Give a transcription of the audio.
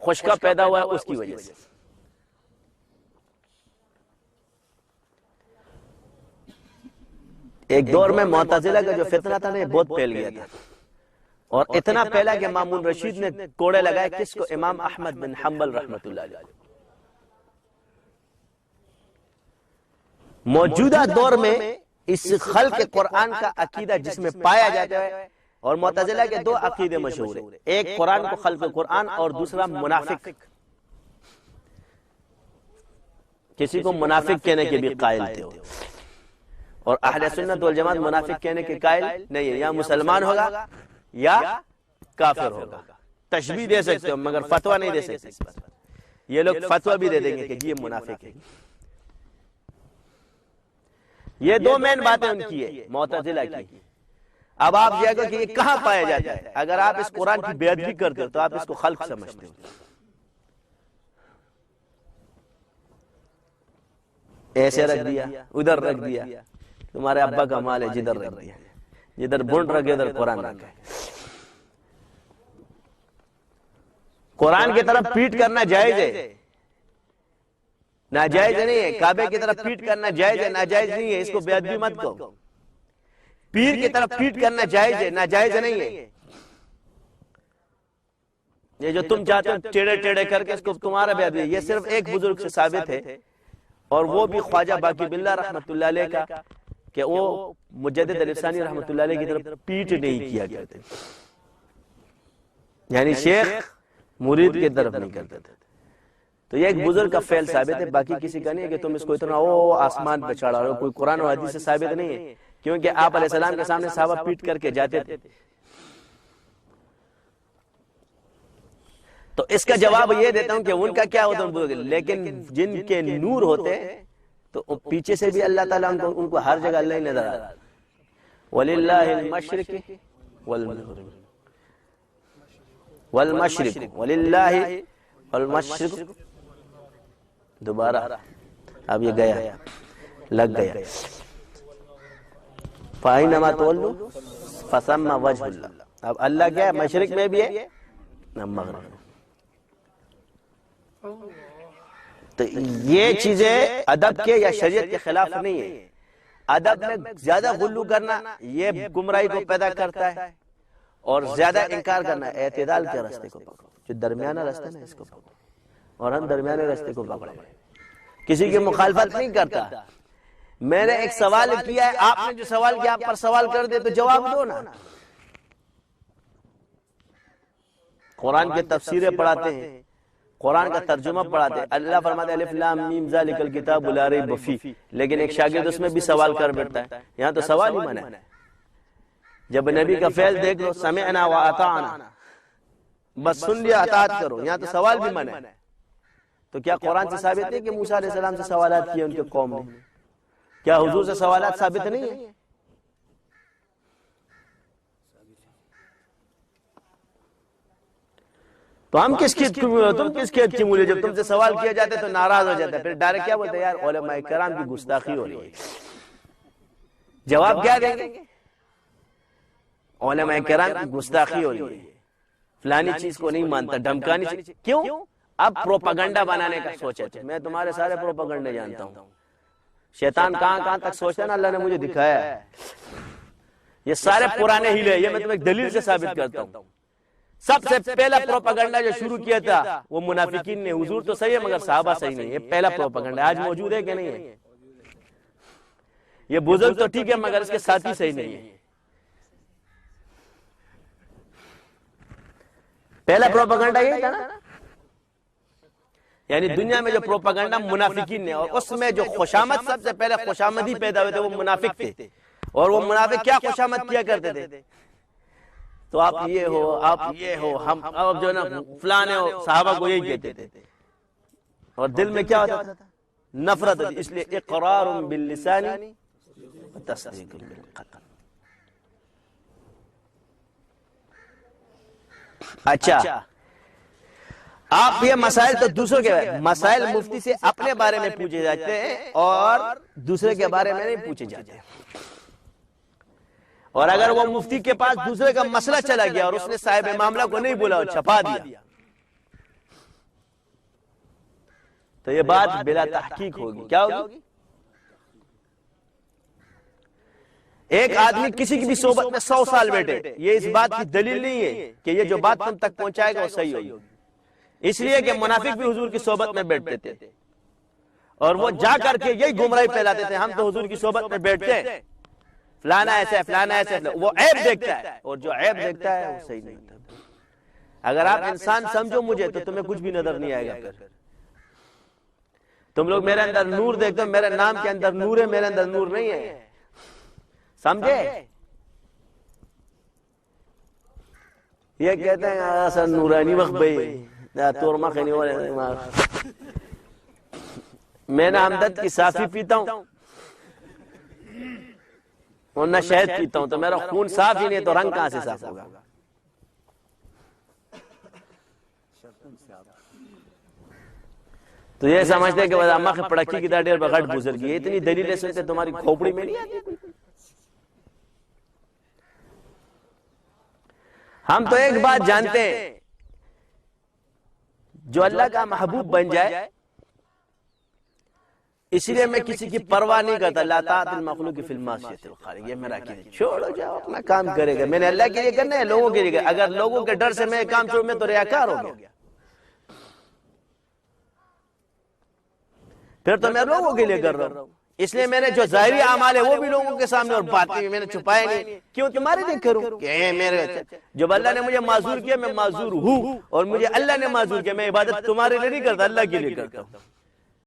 خشکا پیدا ہوا ہے اس کی وجہ سے۔ ایک دور میں معتزلہ کا جو فتنہ تھا نا بہت پھیل گیا تھا، اور اتنا پھیلا کہ مامون رشید نے کوڑے لگائے کس کو؟ امام احمد بن حنبل رحمۃ اللہ علیہ۔ موجودہ دور میں اس خلق قرآن کا عقیدہ جس میں پایا جاتا ہے، اور معتزلہ کے دو عقیدے مشہور ہیں، ایک قرآن کو خلق قرآن اور دوسرا منافق۔ کسی کو منافق کہنے کے بھی قائل تھے، اور اہل سنت والجماعت منافق کہنے کے قائل نہیں ہے، یا مسلمان ہوگا یا کافر ہوگا۔ تشبیہ دے سکتے ہو مگر فتویٰ نہیں دے سکتے اس پر۔ یہ لوگ فتویٰ بھی دے دیں گے کہ جی یہ منافق ہے۔ یہ دو مین باتیں ان کی ہے معتزلہ کی۔ اب آپ یہ کہ یہ کہاں پایا جاتا ہے؟ اگر آپ اس قرآن کی بے ادبی کرتے ہو تو آپ اس کو خلق سمجھتے ہو۔ ایسے رکھ دیا، ادھر رکھ دیا، تمہارے ابا کا مال ہے جدھر رکھ دیا، جدھر بونٹ رکھے ادھر قرآن رکھا ہے۔ قرآن کی طرف پیٹ کرنا جائز ہے، ناجائز نہیں ہے۔ کعبے کی طرف پیٹ کرنا جائز ہے، ناجائز نہیں ہے، اس کو بے ادبی مت کہو۔ پیر کی طرف پیٹ کرنا جائز ہے، ناجائز نہیں ہے۔ یہ جو تم چاہتے ہو ٹیڑے ٹیڑے کر کے اس کو تمہارا بے ادبی، یہ صرف ایک بزرگ سے ثابت ہے، اور وہ بھی خواجہ باقی باللہ رحمۃ اللہ علیہ کا، کہ وہ مجدد علی ثانی رحمۃ اللہ علیہ کی طرف پیٹ نہیں کیا کرتے، یعنی شیخ مرید کی طرف نہیں کرتے تھے۔ تو یہ ایک بزرگ کا فعل ثابت ہے، باقی کسی کا نہیں ہے کہ تم اس کو اتنا آسمان پہ چڑھا رہے ہو۔ کوئی قرآن و حدیث سے ثابت نہیں ہے، کیونکہ آپ علیہ السلام کے سامنے صحابہ پیٹ کر کے جاتے تھے۔ تو اس کا جواب یہ دیتا ہوں کہ ان کا کیا ہوتا ہے، لیکن جن کے نور ہوتے ہیں تو پیچھے سے بھی اللہ تعالیٰ ان کو ہر جگہ اللہ ہی نظر آتا ہے۔ وَلِلَّهِ الْمَشْرِقِ وَالْمَغْرِبِ، والمشرق، وَلِلَّهِ والمشرق، دوبارہ اب یہ گیا لگ گیا، فَأَيْنَمَا تُوَلُّوا فَثَمَّ وَجْهُ اللَّهِ۔ اب اللہ کیا ہے؟ مشرق میں بھی ہے نہ مغرب میں۔ تو یہ چیزیں ادب کے یا شریعت کے خلاف نہیں ہے۔ ادب میں زیادہ غلو کرنا یہ گمراہی کو پیدا کرتا ہے، اور زیادہ انکار کرنا اعتدال کے راستے کو پکڑو، جو درمیانہ راستہ ہے نا اس کو پکڑو، اور ہم درمیانے راستے کو پکڑے، کسی کی مخالفت نہیں کرتا۔ میں نے ایک سوال کیا ہے، آپ نے جو سوال کیا آپ پر سوال کر دے تو جواب دو نا۔ قرآن کی تفسیریں پڑھاتے ہیں، قرآن کا ترجمہ پڑھاتے ہیں، اللہ فرماتے ہیں الف لام میم ذالک الکتاب لا ریب فیہ، لیکن ایک شاگرد اس میں بھی سوال کر بیٹھتا ہے۔ یہاں تو سوال ہی منع ہے۔ جب نبی کا فعل دیکھ لو سمعنا واطعنا، بس سن لیا اطاعت کرو، یہاں تو سوال بھی منع ہے۔ تو کیا قرآن سے ثابت ہے کہ موسیٰ علیہ السلام سے سوالات کیے ان کے قوم نے؟ کیا حضور سے سوالات ثابت نہیں ہیں؟ تو ہم تم کس کھیت کی مولی؟ جب تم سے سوال کیا جاتا ہے تو ناراض ہو جاتا ہے، پھر ڈائریکٹ کیا بولتے ہیں؟ یار علماء کرام کی گستاخی ہو رہی ہے۔ جواب کیا دیں گے؟ علماء کرام کی گستاخی ہو رہی ہے، فلانی چیز کو نہیں مانتا، دھمکانی چیز۔ کیوں؟ اب پروپیگنڈا بنانے کا سوچا تھا۔ میں تمہارے سارے پروپیگنڈے جانتا ہوں، شیطان کہاں تک سوچتا ہے نا، اللہ نے مجھے دکھایا ہے۔ یہ سارے پرانے ہیلے، یہ میں تمہیں ایک دلیل سے ثابت کرتا ہوں۔ سب سے پہلا پروپیگنڈا جو شروع کیا تھا وہ منافقین نے۔ حضور تو صحیح ہے مگر صحابہ صحیح نہیں۔ یہ پہلا پروپیگنڈا آج موجود ہے کہ نہیں ہے؟ یہ بزرگ تو ٹھیک ہے مگر اس کے ساتھی صحیح نہیں ہے۔ پہلا پروپیگنڈا یہ تھا نا، یعنی دنیا میں جو پروپیگنڈا منافقین نے، اور اس میں جو خوشامد سب سے پہلے خوشامدی پیدا ہوئے تھے وہ منافق تھے، اور وہ منافق کیا خوشامد کیا کرتے تھے؟ تو آپ یہ ہو، آپ یہ ہو، ہم اب جو نا فلانے ہو، صحابہ کو یہی کہتے تھے، اور دل میں کیا ہوتا تھا؟ نفرت ہوتی۔ اس لیے اقرار باللسان تصدیق بالقلب۔ اچھا، آپ یہ مسائل تو دوسروں کے مسائل مفتی سے اپنے بارے میں پوچھے جاتے ہیں اور دوسرے کے بارے میں نہیں پوچھے جاتے۔ اور اگر وہ مفتی کے پاس دوسرے کا مسئلہ چلا گیا اور اس نے صاحب معاملہ کو نہیں بولا اور چھپا دیا تو یہ بات بلا تحقیق ہوگی. کیا ہوگی؟ ایک آدمی کسی کی بھی صحبت میں 100 سال بیٹھے، یہ اس بات کی دلیل نہیں ہے کہ یہ جو بات تم تک پہنچائے گا وہ صحیح ہوگی. اس لیے کہ منافق بھی حضور کی صحبت میں بیٹھتے تھے اور وہ جا کر کے یہی گمراہی پھیلاتے تھے، ہم تو حضور کی صحبت میں بیٹھتے ہیں، فلانا ایسا ہے، فلانا ایسا ہے. وہ عیب دیکھتا ہے، اور جو عیب دیکھتا ہے وہ صحیح نہیں ہوتا. اگر آپ انسان سمجھو مجھے تو تمہیں کچھ بھی نظر نہیں آئے گا. پھر تم لوگ میرے اندر نور دیکھتے ہو، میرے نام کے اندر نور ہے، میرے اندر نور نہیں ہے. سمجھے؟ یہ کہتے ہیں اصل نورانی وقت بھائی تور مخنی والے. میں نہ ہمدرد کی صافی پیتا ہوں اور نہ شہد پیتا ہوں، تو میرا خون صاف ہی نہیں تو رنگ کہاں سے صاف ہوگا؟ تو یہ سمجھتے ہیں کہ بس اماں کی پڑکی کی داڑھی اور بغٹ گزر گئی. اتنی دلیلیں سنتے تمہاری کھوپڑی میں نہیں آتی. ہم تو ایک بات جانتے ہیں، جو اللہ کا محبوب بن جائے، اس لیے میں کسی کی پرواہ نہیں کرتا. لا طاعۃ المخلوق فی المعصیۃ الخالق. یہ میرا عقیدہ. چھوڑو جاؤ اپنا کام کرے گا. میں نے اللہ کے لیے کرنا ہے، لوگوں کے لیے. اگر لوگوں کے ڈر سے میں کام چھوڑوں میں تو ریاکار ہو گیا. پھر تو میں لوگوں کے لیے کر رہا ہوں. اس لیے میں نے جو ظاہری اعمال ہے وہ بھی لوگوں کے سامنے اور باتیں بھی میں نے چھپائے نہیں. کیوں؟ تمہارے لیے کروں کہ میرے جب اللہ نے مجھے معذور کیا میں معذور ہوں، اور مجھے اللہ نے معذور کیا. میں عبادت تمہارے لیے نہیں کرتا، اللہ کے لیے کرتا ہوں.